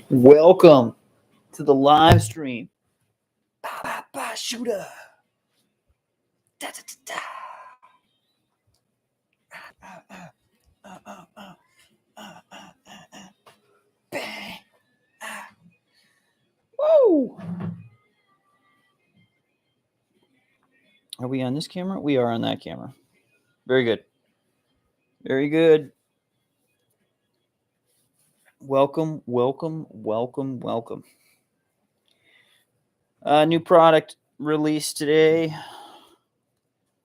Welcome to the live stream. Ba, ba, ba, shooter. Da, da, da, da. Bang. Woo! Are we on this camera? We are on that camera. Very good. Very good. Welcome, welcome, welcome, welcome. New product released today.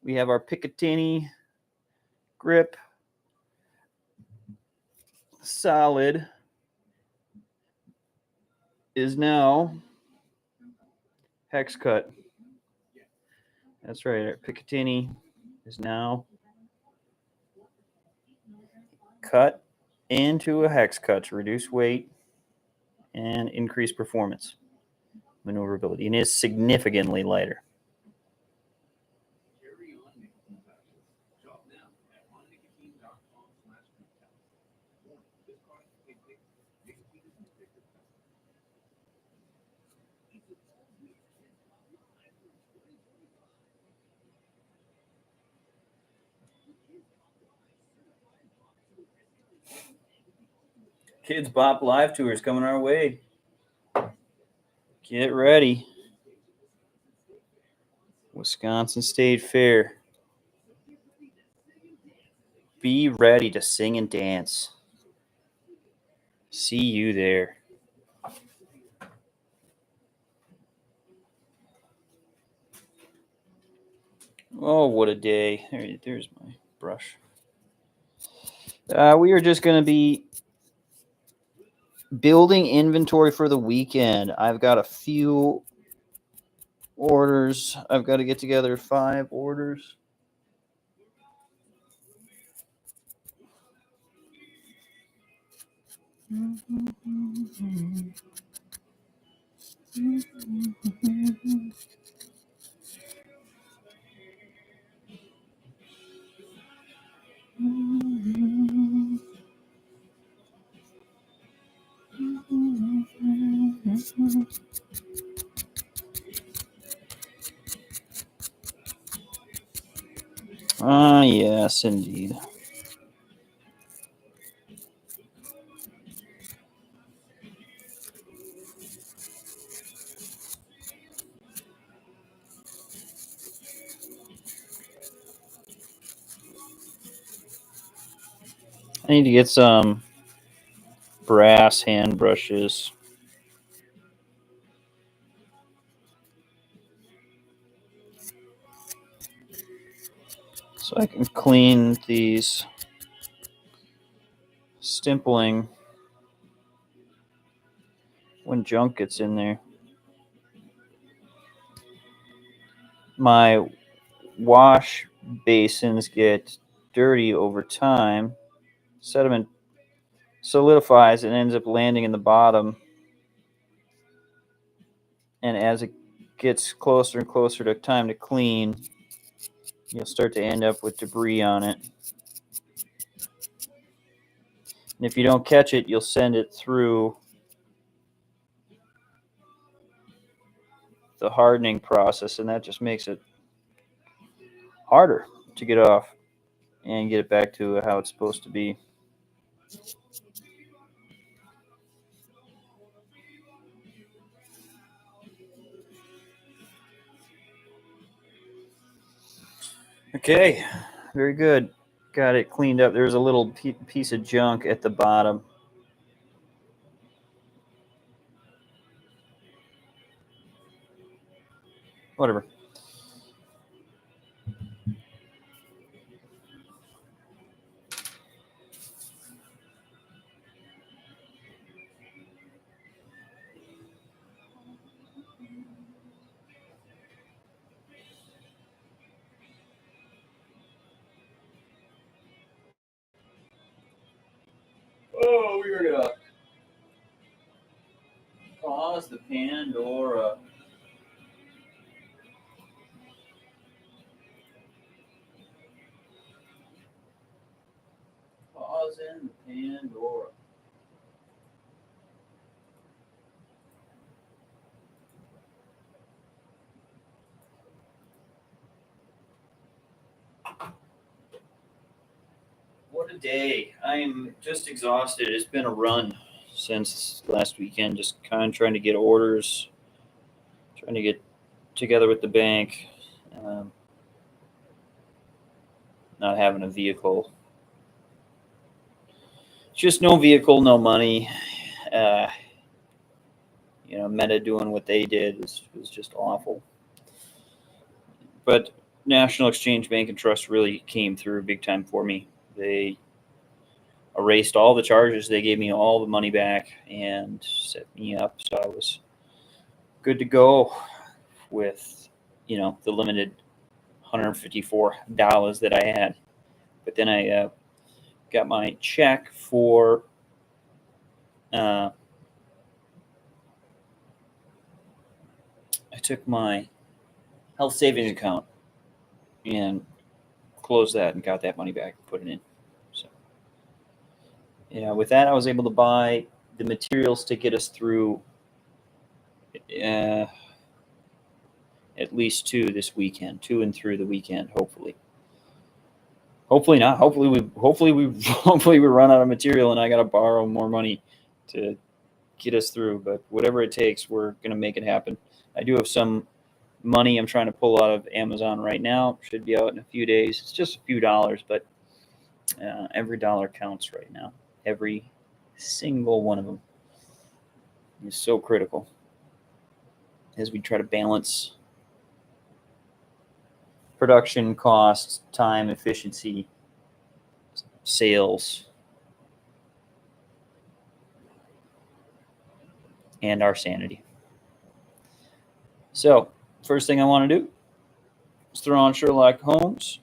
We have our Picatinny grip. Solid is now hex cut. That's right. Our Picatinny is now cut into a hex cut to reduce weight and increase performance, maneuverability, and is significantly lighter. Kids Bop live tour is coming our way. Get ready. Wisconsin State Fair. Be ready to sing and dance. See you there. Oh, what a day. There's my brush. We are just going to be building inventory for the weekend. I've got a few orders. I've got to get together 5 orders. Ah, yes, indeed. I need to get some brass hand brushes. So I can clean these stimpling when junk gets in there. My wash basins get dirty over time. Sediment solidifies and ends up landing in the bottom. And as it gets closer and closer to time to clean, you'll start to end up with debris on it. And if you don't catch it, you'll send it through the hardening process, and that just makes it harder to get off and get it back to how it's supposed to be. Okay, very good. Got it cleaned up. There's a little piece of junk at the bottom. Whatever. Oh, we're gonna pause the Pandora. Pause in the Pandora. the day. I am just exhausted. It's been a run since last weekend, just kind of trying to get orders, trying to get together with the bank, not having a vehicle. Just no vehicle, no money. Meta doing what they did was just awful. But National Exchange Bank and Trust really came through big time for me. They erased all the charges. They gave me all the money back and set me up. So I was good to go with, the limited $154 that I had. But then I got my check for I took my health savings account and closed that and got that money back and put it in. So, with that, I was able to buy the materials to get us through at least 2 this weekend, 2 and through the weekend, hopefully. Hopefully not. Hopefully we run out of material and I got to borrow more money to get us through. But whatever it takes, we're going to make it happen. I do have some money I'm trying to pull out of Amazon right now. Should be out in a few days. It's just a few dollars, but every dollar counts right now. Every single one of them is so critical as we try to balance production costs, time, efficiency, sales, and our sanity. So, first thing I want to do is throw on Sherlock Holmes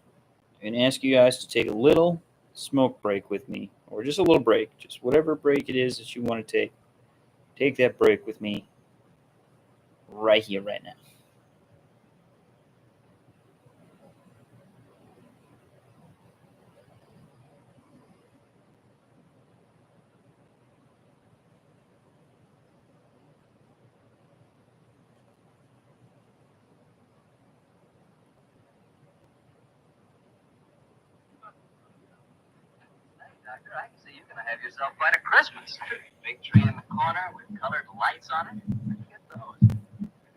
and ask you guys to take a little smoke break with me, or just a little break, just whatever break it is that you want to take. Take that break with me right here, right now. Doctor, I can see you're going to have yourself quite a Christmas. Big tree in the corner with colored lights on it. Where'd you get those?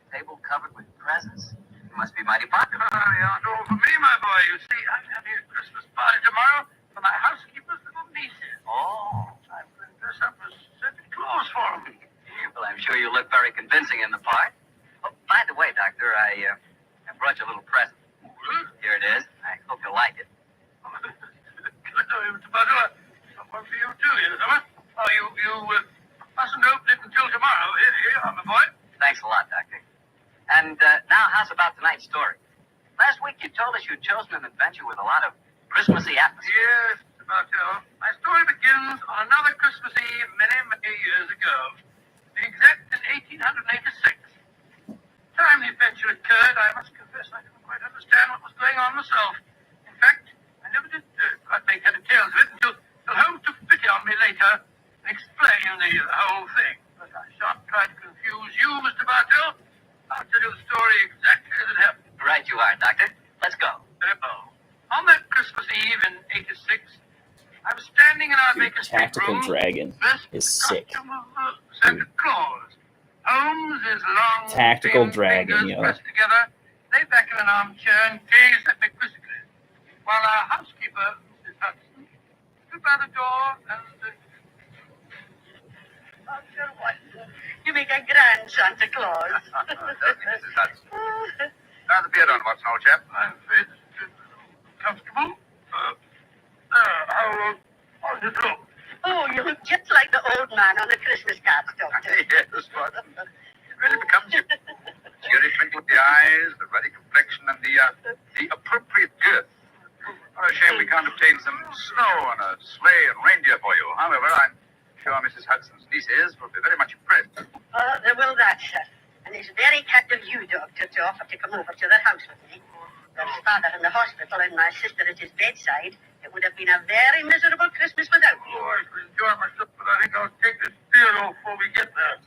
Table covered with presents. You must be mighty popular. Yeah, no, for me, my boy. You see, I'm having a Christmas party tomorrow for my housekeeper's little nieces. Oh. I'm going to dress up as Santa Claus for them. Well, I'm sure you look very convincing in the part. Oh, by the way, Doctor, I brought you a little present. Here it is. I hope you like it. Mr. Butler, someone for you too, you know. Oh, you mustn't open it until tomorrow. Here you are, my boy. Thanks a lot, Doctor. And now, how's about tonight's story? Last week you told us you'd chosen an adventure with a lot of Christmassy atmosphere. Yes, Mr. Bartell. My story begins on another Christmas Eve many, many years ago. To be exact, in 1886. Time the adventure occurred, I must confess I didn't quite understand what was going on myself. In fact, I never did quite make head or tails of it until Holmes took pity on me later and explained the whole thing. But I shan't try to confuse you, Mr. Bartell. I'll tell you the story exactly as it happened. Right you are, Doctor. Let's go. On that Christmas Eve in 86, I was standing in our baker's Tactical room, Dragon is sick. costume of Santa Claus. Holmes, his long, Tactical thin Dragon, fingers yo. pressed together, lay back in an armchair and gazed at me quizzically, while our housekeeper, Mrs. Hudson, stood by the door and... Sir Watson, you make a grand Santa Claus. Mrs. Hudson. How's the beard on, Watson, old chap? I'm afraid it's comfortable. How does it look? Oh, you look just like the old man on the Christmas cards, Doctor. Yes, Watson. It really becomes you. Cheery twinkle of the eyes, the ruddy complexion, and the appropriate girth. What a shame we can't obtain some snow on a sleigh and reindeer for you. However, I'm sure Mrs. Hudson's nieces will be very much impressed. Oh, they will that, sir. And it's very kind of you, Doctor, to offer to come over to the house with me. There's father in the hospital and my sister at his bedside. It would have been a very miserable Christmas without me. Oh, I could enjoy myself, but I think I'll take this beard off before we get there.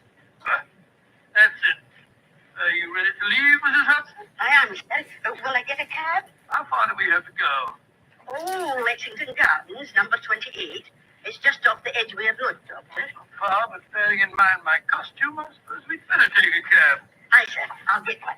That's it. Are you ready to leave, Mrs. Hudson? I am, sir. Will I get a cab? How far do we have to go? Oh, Lexington Gardens, number 29. 8. It's just off the Edgware Road, Doctor. Far, but bearing in mind my costume, I suppose we'd better take a cab. Aye, sir. I'll get one.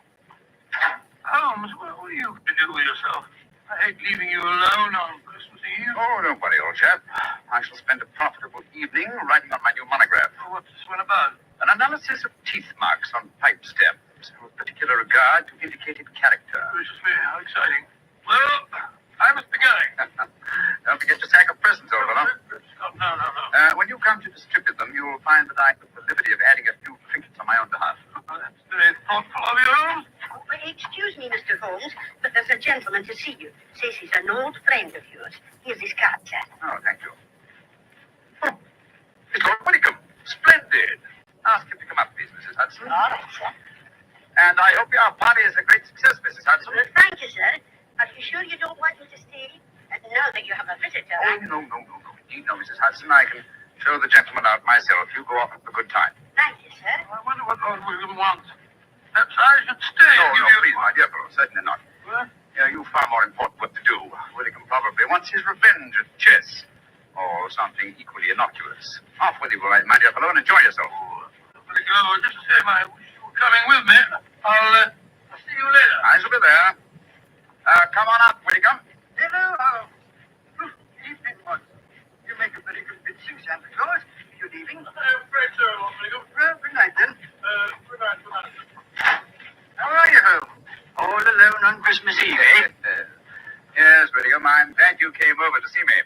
Holmes, what are you to do with yourself? I hate leaving you alone on Christmas Eve. Oh, don't worry, old chap. I shall spend a profitable evening writing on my new monograph. What's this one about? An analysis of teeth marks on pipe stems, with particular regard to indicated character. Gracious me, how exciting. Well, I must be going. Don't forget your sack of presents, old fellow. No. When you come to distribute them, you'll find that I took the liberty of adding a few trinkets on my own behalf. That's very thoughtful of you, Holmes. Oh, excuse me, Mr. Holmes, but there's a gentleman to see you. Says he's an old friend of yours. Here's his card, sir. Oh, thank you. Oh, it's Lord Whitcomb. Splendid. Ask him to come up, please, Mrs. Hudson. All right, sir. And I hope your party is a great success, Mrs. Hudson. Well, thank you, sir. Are you sure you don't want me to stay? Now that you have a visitor. Oh, no. Indeed, no, Mrs. Hudson. I can show the gentleman out myself. You go off and have a good time. Thank you, sir. I wonder what Lord William wants. Perhaps I should stay and give No, you... please, my dear fellow. Certainly not. What? Yeah, you've far more important work to do. Whitcomb probably wants his revenge at chess. Or something equally innocuous. Off with you, my dear fellow, and enjoy yourself. Very good. Just the same, I wish you were coming with me. I'll see you later. I shall be there. Come on up, Whitcomb. Hello. Evening, what? You make a very convincing Santa Claus. Good evening. I'm afraid so, Lord William. Well, good night, then. Good night. How are you, Holmes? All alone on Christmas Eve, eh? Yes, Whitcomb, I'm glad you came over to see me.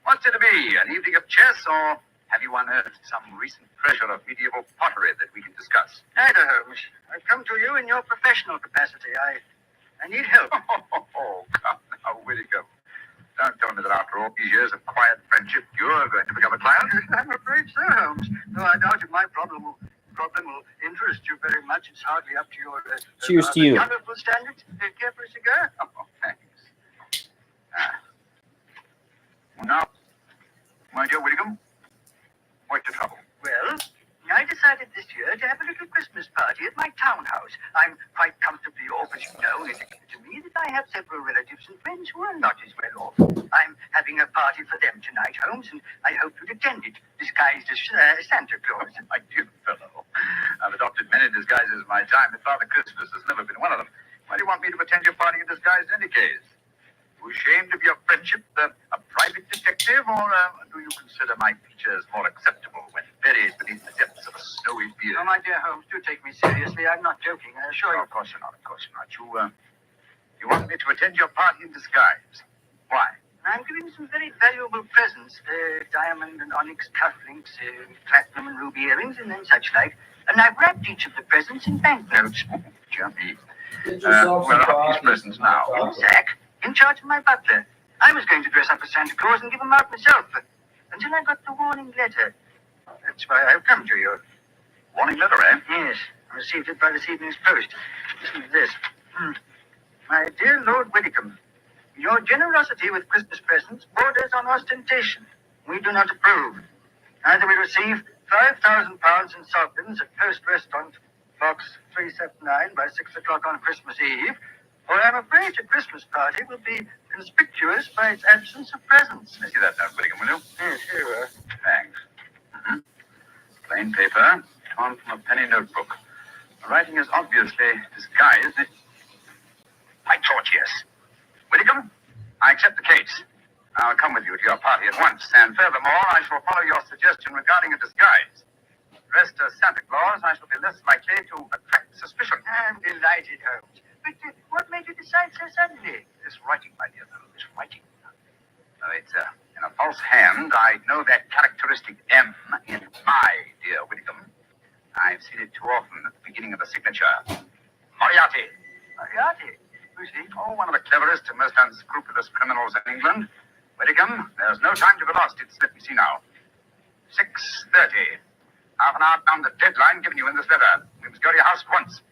What's it to be? An evening of chess, or have you unearthed some recent treasure of medieval pottery that we can discuss? Neither, Holmes. I've come to you in your professional capacity. I need help. Oh, come now, Whitcomb. Don't tell me that after all these years of quiet friendship, you're going to become a client. I'm afraid so, Holmes. Though I doubt if my problem will interest you very much. It's hardly up to your Cheers to you. colorful standards. Care for a cigar? Oh, thanks. Now, my dear Whitcomb, what's the trouble? Well, I decided this year to have a little Christmas party at my townhouse. I'm quite comfortably off, as you know. It occurred to me that I have several relatives and friends who are not as well off. I'm having a party for them tonight, Holmes, and I hope you'd attend it, disguised as Santa Claus. My dear fellow, I've adopted many disguises in my time, but Father Christmas has never been one of them. Why do you want me to attend your party in disguise in any case? Are you ashamed of your friendship, a private detective, or do you consider my features more acceptable when buried beneath the depths of a snowy beard? Oh, my dear Holmes, do take me seriously. I'm not joking, I assure you. Of course you're not, of course you're not. You want me to attend your party in disguise. Why? I'm giving some very valuable presents. Diamond and onyx cufflinks, platinum and ruby earrings, and then such like. And I've wrapped each of the presents in banknotes. Jumpy. Get yourself Where some are these coffee. presents now? In Zach, in charge of my butler. I was going to dress up as Santa Claus and give them out myself, but until I got the warning letter. That's why I've come to you. Warning letter, eh? Yes, I received it by this evening's post. Listen to this. My dear Lord Whitcomb, your generosity with Christmas presents borders on ostentation. We do not approve. Either we receive £5,000 in sovereigns at Post Restaurant, Box 379 by 6 o'clock on Christmas Eve, or I'm afraid your Christmas party will be conspicuous by its absence of presents. Let me see that note, Whitcomb, will you? Yes, here you are. Thanks. Plain paper, torn from a penny notebook. The writing is obviously disguised. My torch, yes. Whitcomb, I accept the case. I'll come with you to your party at once, and furthermore, I shall follow your suggestion regarding a disguise. Dressed as Santa Claus, I shall be less likely to attract suspicion. I'm delighted, Holmes. But what made you decide so suddenly? This writing, my dear fellow, this writing. Oh, it's in a false hand. I know that characteristic M in my dear Whitcomb. I've seen it too often at the beginning of a signature. Moriarty. Moriarty? Who's he? Oh, one of the cleverest and most unscrupulous criminals in England. Whitcomb, there's no time to be lost. Let me see now. 6:30. Half an hour down the deadline given you in this letter. We must go to your house at once.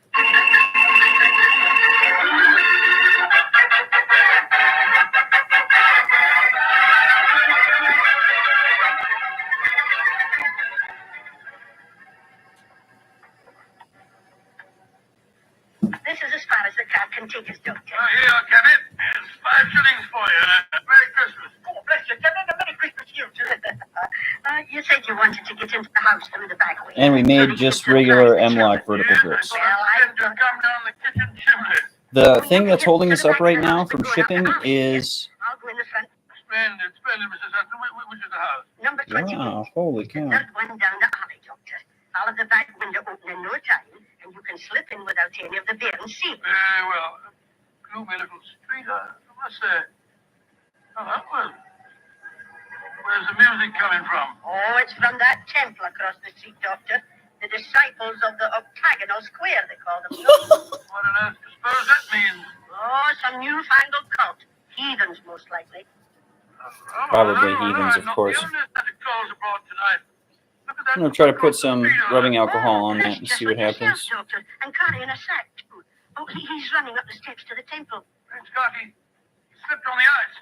This is as far as the card can take us, Doctor. Here, Cabby. Here's 5 shillings for you. Merry Christmas. Oh, bless you, Captain. A Merry Christmas to you, wanted to get into the house through the back way. And we made just regular M-lock vertical grips. Well, I to come down the kitchen chimney. The thing that's holding us up right now from shipping is... I'll go in the front. Splendid, Mrs. Hudson. Which is the house? Number 28. Wow, holy The cow. third one down the alley, Doctor. I'll have the back window open in no time, and you can slip in without any of the beer and seal. Very well. Gloomy little street, I must say. Oh, well, where's the music coming from? Oh, it's from that temple across the street, Doctor. The disciples of the octagonal square, they call themselves. What on earth do you suppose that means? Oh, some newfangled cult. Heathens, most likely. Probably heathens, of course. The only Santa Claus abroad tonight. Look at that. I'm going to try to put some rubbing Oh, alcohol on that that's and just see what yourself, happens. Doctor, and carrying a sack, too. Oh, he's running up the steps to the temple. Great Scott, he slipped on the ice.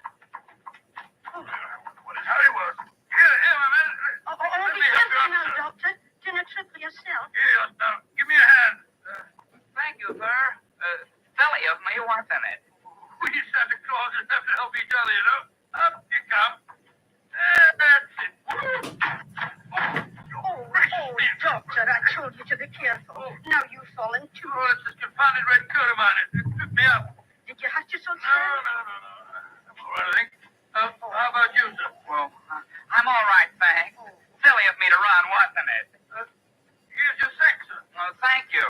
Oh, what his hurry was. Here, my man. Oh, Let be me help you careful up, now, sir. Doctor. Dinner trip for yourself. Here, now, give me a hand. Thank you, sir. Silly of me, what's in it? We Santa Clauses have to help each other, you know. Up you come. That's it. Oh, Doctor, I told you to be careful. Now you've fallen too. Oh, it's this confounded red coat of mine. It took me up. Did you have to so No. I'm all right, I think. How about you, sir? Well, I'm all right, thanks. Silly of me to run, wasn't it? Here's your sack, sir. Well, thank you.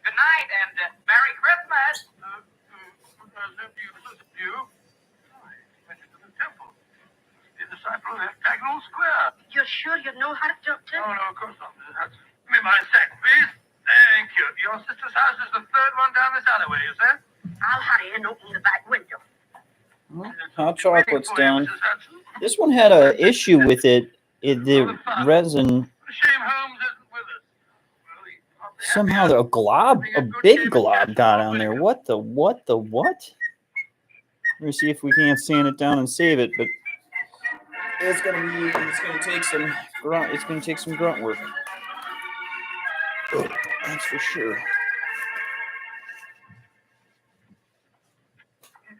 Good night and Merry Christmas. Listen to you. Went into the temple. The disciple of the octagonal square. You're sure you've no heart, Doctor? Oh, no, of course not, Mrs. Hudson. Give me my sack, please. Thank you. Your sister's house is the third one down this alleyway, you said? I'll hurry and open the back window. Hot chocolate's done. Mrs. Hudson. This one had an issue with it. The resin, Shame Holmes isn't with us. Well, somehow a big glob got on there. What? We're gonna see if we can't sand it down and save it, but it's gonna take some grunt work. Oh, that's for sure.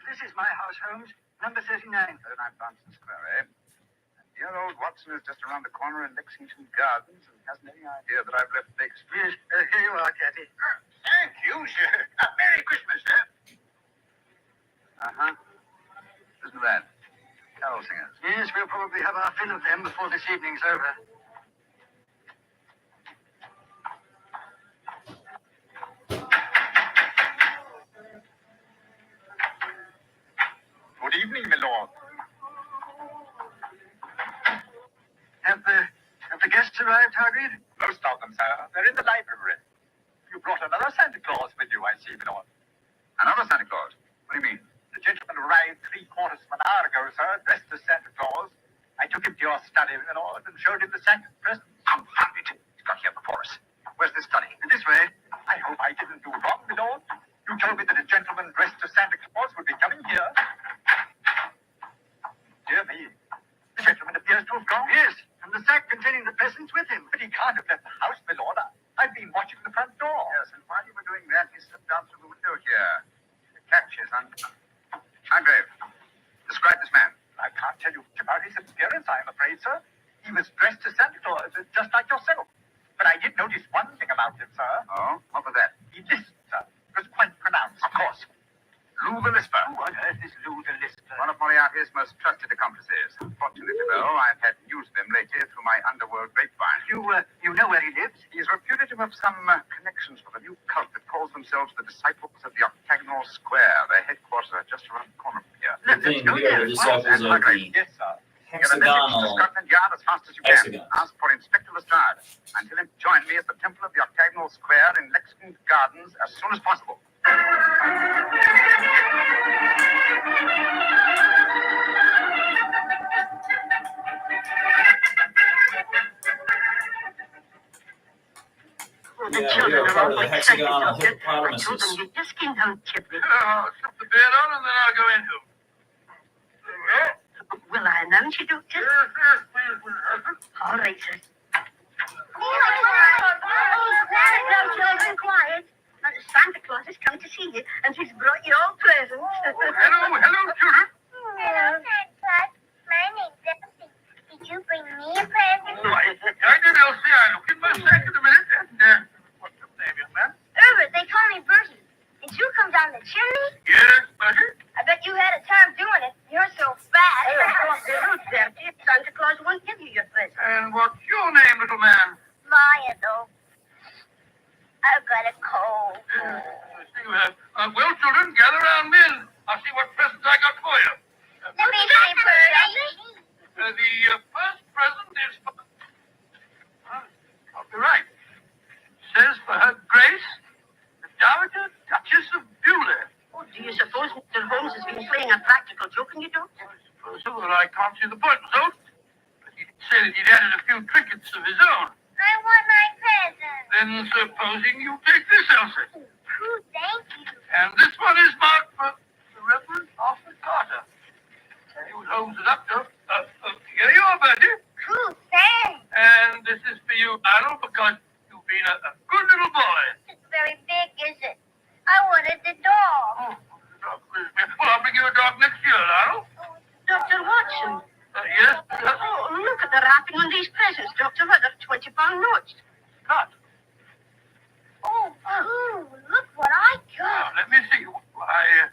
This is my house, Holmes. Number 39. 39 Bronson Square, eh? And dear old Watson is just around the corner in Lexington Gardens and hasn't any idea that I've left Baker Street. Yes, here you are, Cathy. Thank you, sir. Merry Christmas, sir. Uh-huh. Listen to that. Carol singers. Yes, we'll probably have our fill of them before this evening's over. Good evening, my lord. Have the guests arrived, Hargreave? Most of them, sir. They're in the library. You brought another Santa Claus with you, I see, my lord. Another Santa Claus? What do you mean? The gentleman arrived 3/4 of an hour ago, sir, dressed as Santa Claus. I took him to your study, my lord, and showed him the Santa present. Confound it. He's got here before us. Where's the study? This way. I hope I didn't do wrong, my lord. You told me that a gentleman dressed as Santa Claus would be coming here. Dear me. The gentleman appears to have gone. Yes, and the sack containing the presents with him. But he can't have left the house, my lord. I've been watching the front door. Yes, and while you were doing that, he slipped down through the window here. The catch is Hargrave, describe this man. I can't tell you much about his appearance, I am afraid, sir. He was dressed as Santa Claus, just like yourself. But I did notice one thing about him, sir. Oh? What was that? He lisped, sir. It was quite pronounced. Of course. Lou the Lisper. Who on earth is Lou the Lisper? One of Moriarty's most trusted accomplices. Fortunately, though, I've had news of him lately through my underworld grapevine. You know where he lives? He's reputed to have some connections with a new cult that calls themselves the Disciples of the Octagonal Square. Their headquarters are just around the corner from here. The thing here, the disciples And of Hargrave, the yes, sir. Get a message to hexagonal. Scotland Yard as fast as you can. Hexagon. Ask for Inspector Lestrade and tell him to join me at the Temple of the Octagonal Square in Lexington Gardens as soon as possible. The Yeah, children we are are part all of the excited, hexagonal Doctor. I hippopotamuses. told them you just came down chimney. Oh, slip the bed on and then I'll go into him. Will I announce you, Doctor? Yes, please, Mrs. Hudson. All right, sir. Now, children, quiet. Santa Claus has come to see you, and he's brought you all presents. Hello, children. Hello, Santa Claus. My name's Elsie. Did you bring me a present? Why, I Yes, Bertie? I bet you had a time doing it. You're so fat. Santa Claus won't give you your present. And what's your name, little man? Maya, though. I've got a cold. I see you have. Well, children, gather round me and I'll see what presents I got for you. Let me see, Bertie. The first present is for... I'll be right. Says for her Grace, the Dowager Duchess of Beulah. Oh, do you suppose Mr. Holmes has been playing a practical joke on you, Doctor? I suppose so, but I can't see the point, so. But he did say that he'd added a few trinkets of his own. I want my present. Then supposing you take this, Elsie. Oh, thank you. And this one is marked for the Reverend Arthur Carter. See what Holmes is up to. Here you are, Bertie. Cool, thanks. And this is for you, Arnold, because you've been a good little boy. It's very big, is it? I wanted the dog. Oh, well, I'll bring you a dog next year, Arnold. Oh, Dr. Watson. Yes? Oh, look at the wrapping on these presents, Doctor. They're 20-pound notes. Cut. Oh, look what I got. Now, let me see. Why,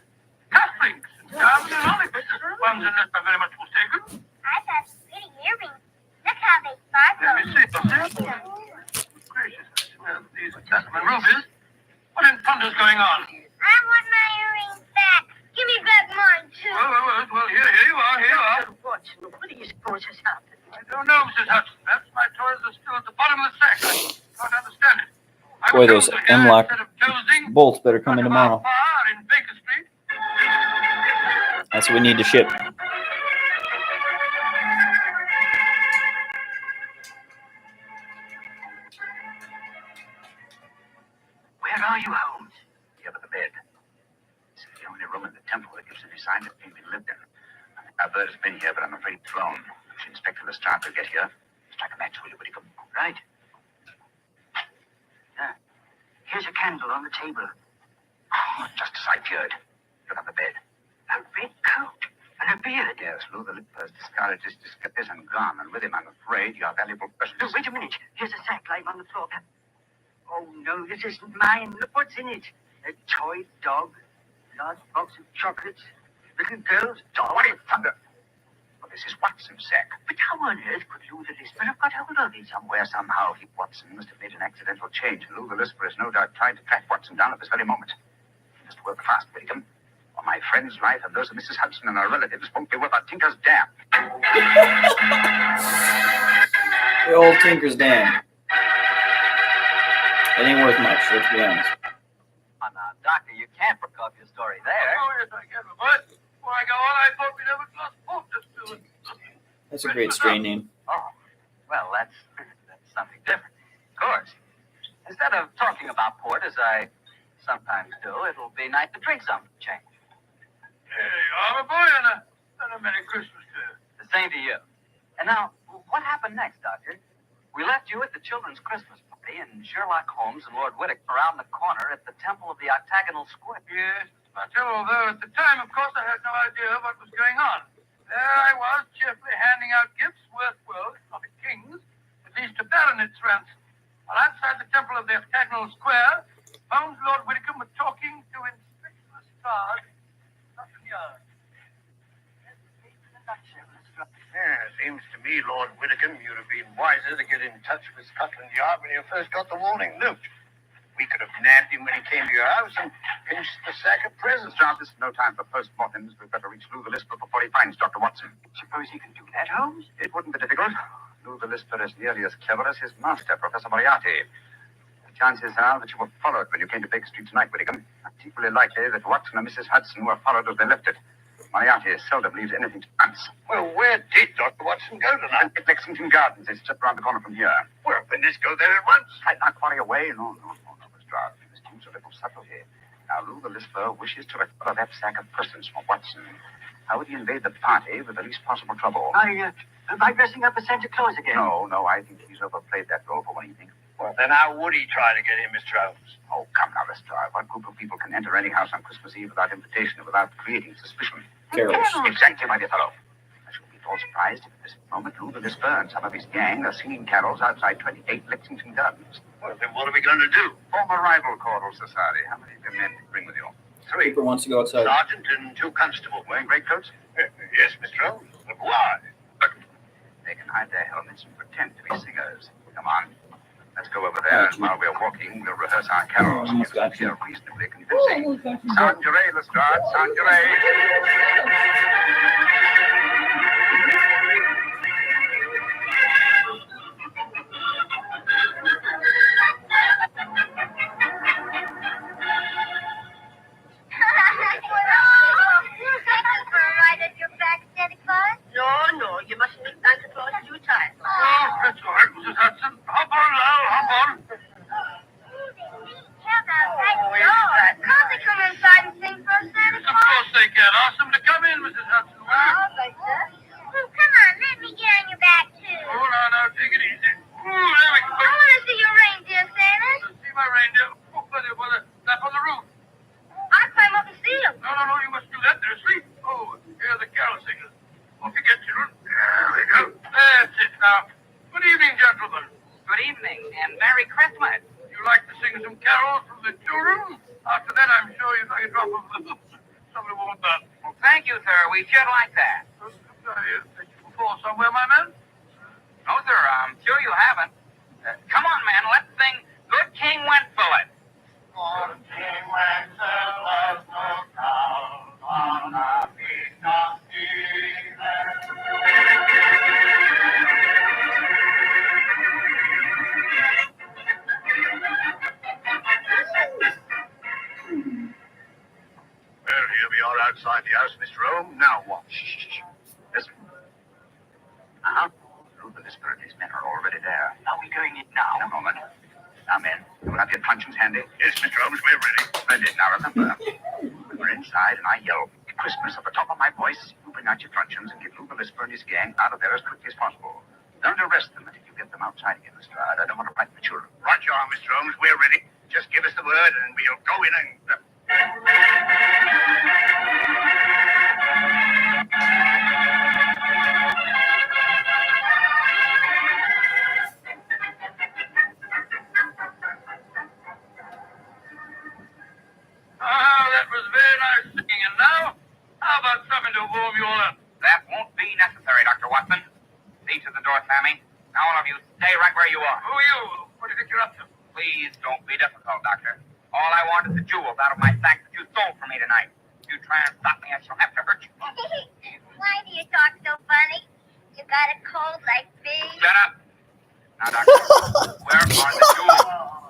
cufflinks and diamond and onyx. Ones unless I'm very much mistaken. I got some pretty earrings. Look how they sparkle. Let me see. Gracious. Well, these are platinum and rubies. What in thunder's going on? I want my earrings back. Give me back mine, too. Well, here you are, here you are. Dr. Watson, what do you suppose has happened? I don't know, Mrs. Hudson. Perhaps my toys are still at the bottom of the sack. I can't understand it. I Boy, was those told that M-lock instead of dozing, bolts better come in tomorrow. in Baker Street. That's what we need to ship. Where are you, Holmes? Here by the bed. This is the only room in the temple that gives any sign of being lived in. Albert has been here, but I'm afraid it's alone. If Inspector Lestrade will get here, strike a match, will you, Whitcomb? Right. Yeah. Here's a candle on the table. Oh, just as I feared. Look on the bed. A red coat and a beard. Yes, Lou the Lipper's discarded his disguise and gone, and with him, I'm afraid, your valuable possessions. No, wait a minute. Here's a sack lying on the floor. Oh, no, this isn't mine. Look what's in it. A toy dog, large box of chocolates, little girl's doll. What in thunder? Well, this is Watson's sack. But how on earth could Lou the Lisper have got hold of it? Somewhere, somehow, Watson must have made an accidental change, and Lou the Lisper has no doubt tried to track Watson down at this very moment. He must work fast, Whitcomb, or my friend's life and those of Mrs. Hudson and her relatives won't be worth a tinker's dam. The old Tinker's Dam. It ain't worth much, let's be honest. Oh, now, Doctor, you can't break off your story there. Oh, yes, I can, but before I go on, I thought we never lost focus to it. That's a great strain name. Oh, well, that's something different. Of course. Instead of talking about port, as I sometimes do, it'll be nice to drink some for change. Here you are, my boy, and a Merry Christmas to you. The same to you. And now, what happened next, Doctor? We left you at the children's Christmas party, and Sherlock Holmes and Lord Whittick around the corner at the Temple of the Octagonal Square. Yes, but although at the time, of course, I had no idea what was going on. There I was, cheerfully handing out gifts worth, well, if not a king's, at least a baronet's ransom. While outside the Temple of the Octagonal Square, Holmes and Lord Whitcomb were talking to Inspector Lestrade, Scotland Yard. Yeah, it seems to me, Lord Whitcomb, you'd have been wiser to get in touch with Scotland Yard when you first got the warning note. We could have nabbed him when he came to your house and pinched the sack of presents. Lestrade, this is no time for post-mortems. We've got to reach Lou the Lisper before he finds Dr. Watson. Suppose he can do that, Holmes? It wouldn't be difficult. Lou the Lisper is nearly as clever as his master, Professor Moriarty. The chances are that you were followed when you came to Baker Street tonight, Whitcomb. It's equally likely that Watson and Mrs. Hudson were followed as they left it. Moriarty seldom leaves anything to chance. Well, where did Dr. Watson go tonight? At Lexington Gardens. It's just around the corner from here. Well, then let's go there at once. I'd not quarry away. No, Lestrade. This seems a little subtlety. Now, Lou the Lisper wishes to recover that sack of presents from Watson. How would he invade the party with the least possible trouble? By dressing up as Santa Claus again? No, I think he's overplayed that role for one evening. Well, then how would he try to get in, Mr. Holmes? Oh, come now, Lestrade. What group of people can enter any house on Christmas Eve without invitation and without creating suspicion? Carols. Exactly, my dear fellow. I shouldn't be at all surprised if at this moment Lou the Lisper and some of his gang are singing carols outside 28 Lexington Gardens. Well, then what are we going to do? Form a rival choral society. How many of your men bring with you? three. Cooper wants to go outside. Sergeant and 2 constables. Wearing greatcoats? Yes, Mr. Holmes. But why? Look, they can hide their helmets and pretend to be singers. Come on. Let's go over there, and while we're walking, we'll rehearse our carols. Almost got you. They're reasonably convincing. Sound your A, Lestrade. Sound your A. No, you mustn't make Santa Claus too tired. Oh, that's all right, Mrs. Hudson. Hop on now, hop on. Can't they come inside and sing for us, Santa Of course they can. Ask them to come in, Mrs. Hudson. Will you? right, sir. Oh, come on, let me get on your back, too. Oh, now, take it easy. Ooh, there we go. I want to see your reindeer, Santa. See my reindeer? Oh, well, up on the roof. I'll climb up and see them. No, you must do that. They're asleep. Oh, here are the carol singers. Off you get, children. There we go. That's it now. Good evening, gentlemen. Good evening, and Merry Christmas. You like to sing some carols from the children? After that, I'm sure you'd like a drop of somebody won't that. Well, thank you, sir. We should like that. Take you before somewhere, my man. No, sir, I'm sure you haven't. Come on, man. Let's sing Good King Went Full It. Well, here we are outside the house, Mr. Holmes. Now what? Shh. Listen. Uh-huh. Reuben Lisper and his men are already there. Are we going in now? In a moment. Now, men, you will have your truncheons handy. Yes, Mr. Holmes, we're ready. Splendid. Now, remember, when we're inside and I yell Christmas at the top of my voice, you bring out your truncheons and get Reuben Lisper and his gang out of there as quickly as possible. Don't arrest them until you get them outside again, Lestrade. I don't want to frighten the children. Right you are, Mr. Holmes. We're ready. Just give us the word and we'll go in and... That was very nice singing. And now, how about something to warm you all up? That won't be necessary, Dr. Watson. See to the door, Sammy. Now, all of you, stay right where you are. Who are you? What do you think you're up to? Please don't be difficult, Doctor. All I want is the jewels out of my sack that you stole from me tonight. If you try and stop me, I shall have to hurt you. Why do you talk so funny? You got a cold like me? Shut up. Now, Doctor, where are the jewels?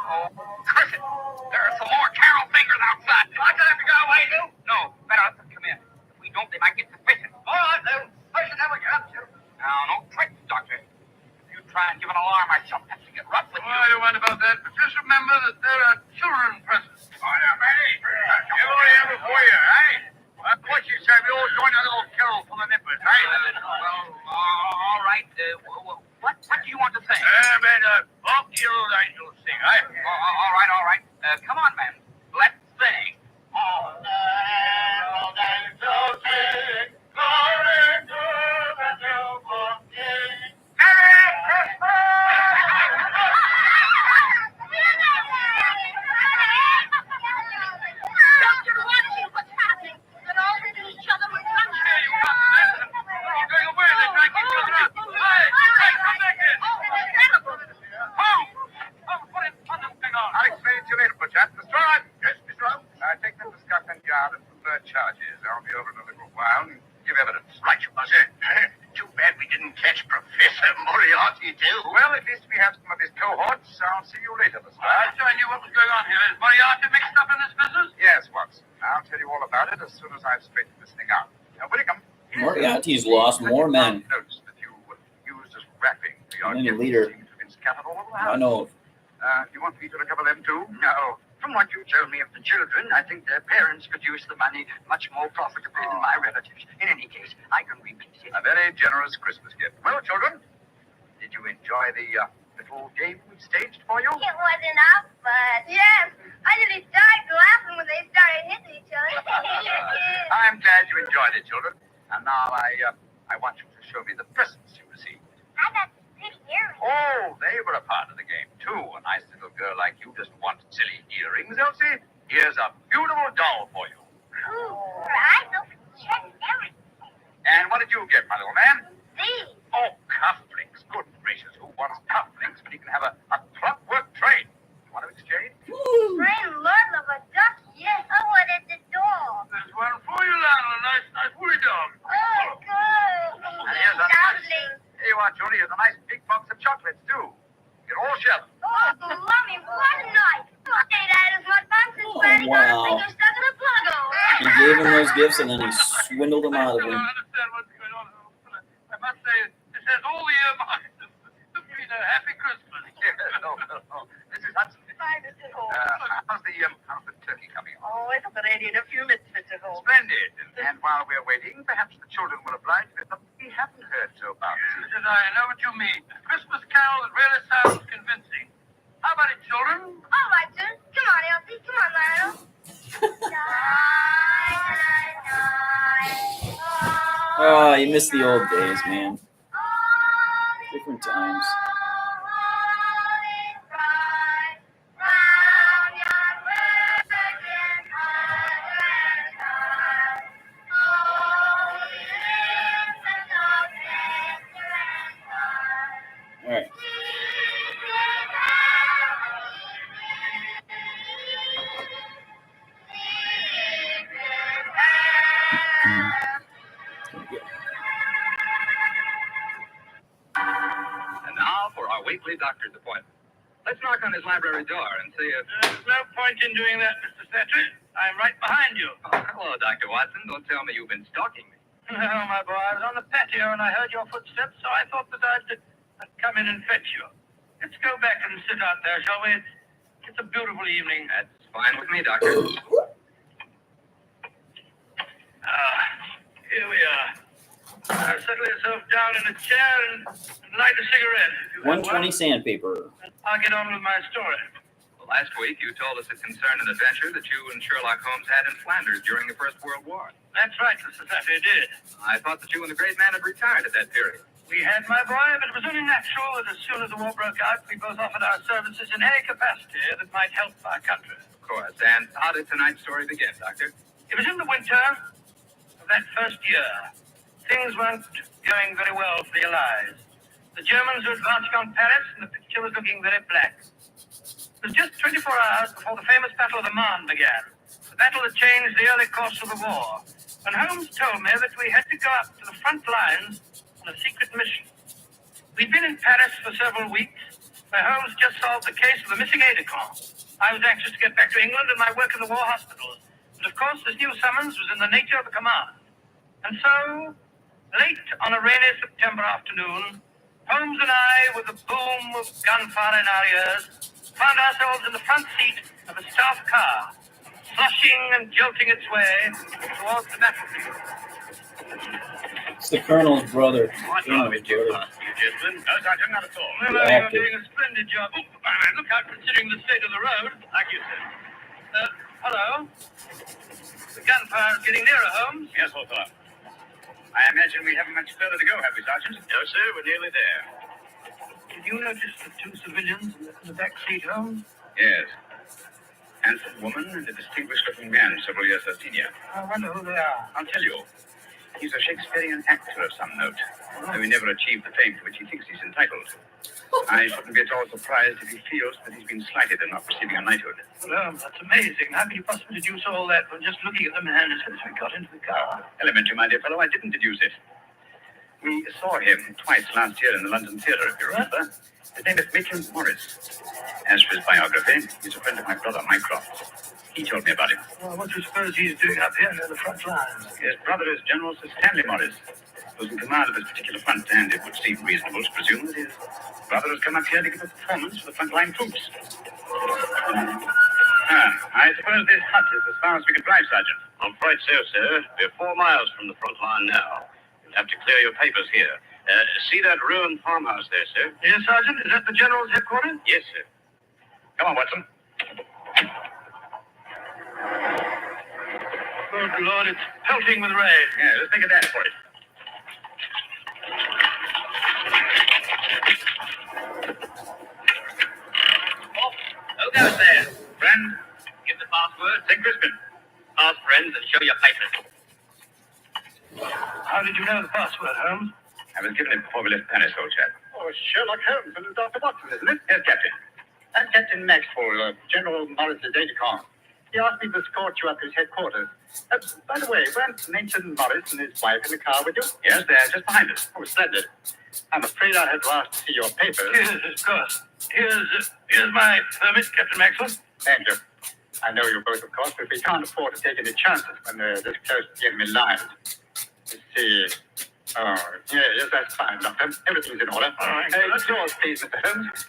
Oh, curse it. There are some more carol singers outside. Do I have to go away, Lou? No, better let them come in. If we don't, they might get suspicious. All right, Lou. I should have what you're up to. Now, no tricks, Doctor. If you try and give an alarm, I shall have to get rough with you. I don't mind about that, but just remember that there are children present. Oh, yeah, Benny. You all here before you, eh? What you say, we all join a little carol for the nippers, eh? Well, all right. What do you want to say? Ben, Bob the old angel sing, eh? All right. Come on, man. Let's sing. All old angel sing, glory to the newborn King. Merry Christmas! Dr. Watson, what's happening? They're all hitting each other with Hey, you got this. They're all going away. They're trying to get up. Hey, come back in. Put it on them thing on. I'll explain to you later, Butcher. Lestrade! Yes, Mr. Holmes? Take them to Scotland Yard and prefer charges. I'll be over in a little while and give evidence. Right, you was it. Too bad we didn't catch Professor Moriarty, too. Well, at least we have some of his cohorts. I'll see you later, I Lestrade. thought I knew what was going on here. Is Moriarty mixed up in this business? Yes, Watson. I'll tell you all about it as soon as I've straightened this thing out. Now, Whitcomb. Moriarty's lost more men Notes that you used as wrapping for your than any gifts leader seem to have been scattered all over the I house. know of. You want me to recover them too? No. From what you told me of the children, I think their parents could use the money much more profitably than my relatives. In any case, I can repeat it. A very generous Christmas gift. Well, children, did you enjoy the little game we staged for you? It wasn't enough, but... Yes, I nearly died laughing when they started hitting each other. I'm glad you enjoyed it, children. And now I want you to show me the presents you received. I got pretty earrings. Oh, they were a part of the game, too. A nice little girl like you doesn't want silly earrings, Elsie. Here's a beautiful doll for you. Ooh, her eyes open, check everything. And what did you get, my little man? See? Oh, cufflinks. Good gracious. Who wants cufflinks when he can have a clockwork train? You want to exchange? Brand lord of a duck, yes. I wanted the doll. There's one for you, Lionel. Nice woolly dog. Oh, good. And here's a Lovely. Here you are, Julie. Here's a nice big box of chocolates, too. Get all shelved. Oh, mommy, what a night. Hey, that is my Bunsen Granny got Wow. a finger stuck in a plug hole. He gave him those gifts and then he swindled them I out of still him. don't understand what's going on. I must say, this has all the earmarks of being a happy Christmas. No. This is Hudson. Hi, Mr. Holmes. How's the turkey coming on? Oh, it'll be ready in a few minutes, Mr. Holmes. Splendid. And while we're waiting, perhaps the children will oblige with something we haven't heard so about. Mrs. I know what you mean. A Christmas carol that really sounds convincing. How about it, children? All right, then. Come on, Elsie. Come on, Lionel. Oh, you missed the old days, man. Different times. All right. And now for our weekly doctor's appointment. Let's knock on his library door and see if... There's no point in doing that, Mr. Sattery. I'm right behind you. Oh, hello, Dr. Watson. Don't tell me you've been stalking me. No, my boy. I was on the patio and I heard your footsteps, so I thought that I'd come in and fetch you. Let's go back and sit out there, shall we? It's a beautiful evening. That's fine with me, Doctor. Here we are. Now settle yourself down in a chair and light a cigarette. If you have 120 one. sandpaper. I'll get on with my story. Well, last week, you told us it concerned an adventure that you and Sherlock Holmes had in Flanders during the First World War. That's right, Mr. Sattery did. I thought that you and the great man had retired at that period. We had, my boy, but it was only natural that as soon as the war broke out, we both offered our services in any capacity that might help our country. Of course. And how did tonight's story begin, Doctor? It was in the winter of that first year. Things weren't going very well for the Allies. The Germans were advancing on Paris, and the picture was looking very black. It was just 24 hours before the famous Battle of the Marne began, the battle that changed the early course of the war, when Holmes told me that we had to go up to the front lines on a secret mission. We'd been in Paris for several weeks, where Holmes just solved the case of the missing aide-de-camp. I was anxious to get back to England and my work in the war hospitals, but of course this new summons was in the nature of the command. And so, late on a rainy September afternoon, Holmes and I, with the boom of gunfire in our ears, found ourselves in the front seat of a staff car, slushing and jolting its way towards the battlefield. It's the Colonel's brother. What Colonel's love it, you, brother. you gentlemen? No, Sergeant, not at all. Well, The you're actor. doing a splendid job. Oh, look out, considering the state of the road. Thank you, sir. Hello? The gunfire is getting nearer, Holmes. Yes, old fellow. I imagine we haven't much further to go, have we, Sergeant? No, sir. We're nearly there. Did you notice the two civilians in the back seat, Holmes? Yes. Handsome woman and a distinguished-looking man several years her senior. I wonder who they are. I'll tell you. He's a Shakespearean actor of some note, though he never achieved the fame to which he thinks he's entitled. I shouldn't be at all surprised if he feels that he's been slighted in not receiving a knighthood. Well, Holmes, that's amazing. How could you possibly deduce all that from just looking at the man as we got into the car? Elementary, my dear fellow, I didn't deduce it. We saw him twice last year in the London Theatre, if you remember. His name is Maitland Morris. As for his biography, he's a friend of my brother, Mycroft. He told me about him. Well, what do you suppose he's doing up here near the front lines? His brother is General Sir Stanley Morris, who's in command of this particular front, and it would seem reasonable to presume that his brother has come up here to give a performance for the frontline troops. I suppose this hut is as far as we can drive, Sergeant. I'm afraid so, sir. We're 4 miles from the front line now. You'll have to clear your papers here. See that ruined farmhouse there, sir? Yes, Sergeant. Is that the General's headquarters? Yes, sir. Come on, Watson. Good Lord, it's pelting with rain. Yeah, let's make a dash for it. Who goes there? Friend, Give the password. St. Crispin. Pass, friends, and show your papers. How did you know the password, Holmes? I was given it before we left Paris, old chap. Oh, Sherlock Holmes and Dr. Watson, isn't it? Yes, Captain. And Captain Maxwell, General Morris's aide-de-camp. He asked me to escort you up to his headquarters. By the way, weren't Mason Morris and his wife in the car with you? Yes, they're just behind us. Oh, splendid. I'm afraid I had to ask to see your papers. Yes, of course. Here's my permit, Captain Maxwell. Thank you. I know you both, of course, but we can't afford to take any chances when they're this close to the enemy lines. Let's see. Oh, yes, that's fine, Doctor. Everything's in order. All right. Yours, please, Mr. Holmes.